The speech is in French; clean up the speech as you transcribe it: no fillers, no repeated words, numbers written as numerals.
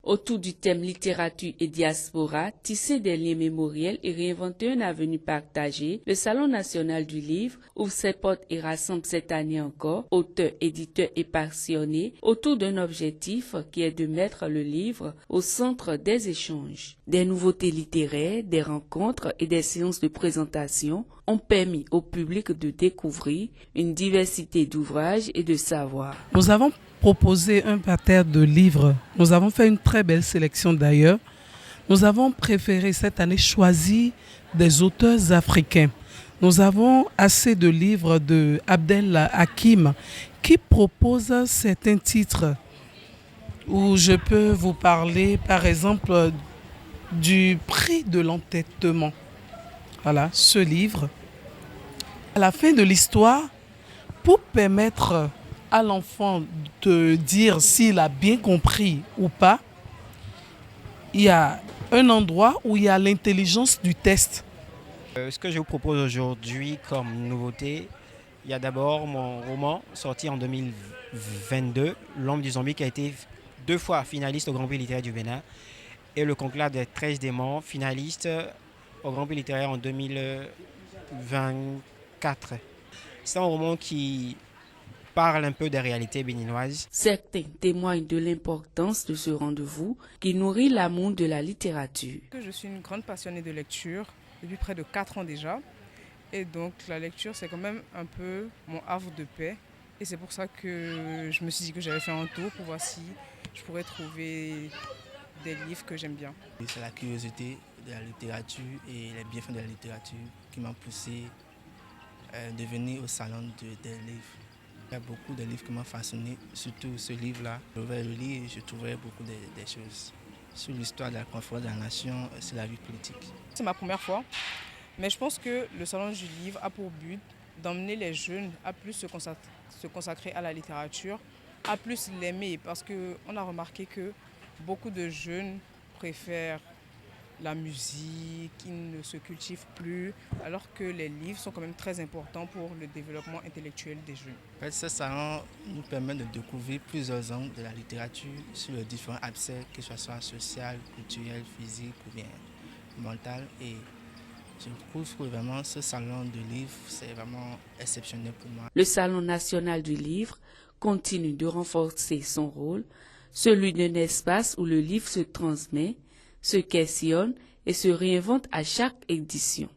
Autour du thème littérature et diaspora, tisser des liens mémoriels et réinventer un avenir partagé, le Salon national du livre ouvre ses portes et rassemble cette année encore auteurs, éditeurs et passionnés autour d'un objectif qui est de mettre le livre au centre des échanges. Des nouveautés littéraires, des rencontres et des séances de présentation ont permis au public de découvrir une diversité d'ouvrages et de savoirs. Nous avons proposé un parterre de livres. Nous avons fait une très belle sélection d'ailleurs. Nous avons préféré cette année choisir des auteurs africains. Nous avons assez de livres de Abdel Hakim qui propose certains titres où je peux vous parler par exemple du prix de l'entêtement. Voilà, ce livre. À la fin de l'histoire, pour permettre à l'enfant de dire s'il a bien compris ou pas, il y a un endroit où il y a l'intelligence du test. Ce que je vous propose aujourd'hui comme nouveauté, il y a d'abord mon roman sorti en 2022, L'Homme du Zombie, qui a été 2 fois finaliste au Grand Prix littéraire du Bénin, et Le Conclave des 13 démons, finaliste au Grand Prix littéraire en 2024. C'est un roman qui parle un peu des réalités béninoises. Certains témoignent de l'importance de ce rendez-vous qui nourrit l'amour de la littérature. Je suis une grande passionnée de lecture depuis près de 4 ans déjà. Et donc la lecture, c'est quand même un peu mon havre de paix. Et c'est pour ça que je me suis dit que j'allais faire un tour pour voir si je pourrais trouver des livres que j'aime bien. C'est la curiosité de la littérature et les bienfaits de la littérature qui m'ont poussé de venir au salon des livres. Il y a beaucoup de livres qui m'ont fasciné, surtout ce livre-là. Je vais le lire et je trouverai beaucoup de choses sur l'histoire de la conférence de la nation, sur la vie politique. C'est ma première fois, mais je pense que le salon du livre a pour but d'emmener les jeunes à plus se consacrer à la littérature, à plus l'aimer, parce qu'on a remarqué que beaucoup de jeunes préfèrent la musique, ils ne se cultivent plus, alors que les livres sont quand même très importants pour le développement intellectuel des jeunes. En fait, ce salon nous permet de découvrir plusieurs angles de la littérature sur les différents aspects, que ce soit social, culturel, physique ou bien mental. Et je trouve que vraiment ce salon de livres, c'est vraiment exceptionnel pour moi. Le Salon national du livre continue de renforcer son rôle, celui d'un espace où le livre se transmet, se questionne et se réinvente à chaque édition.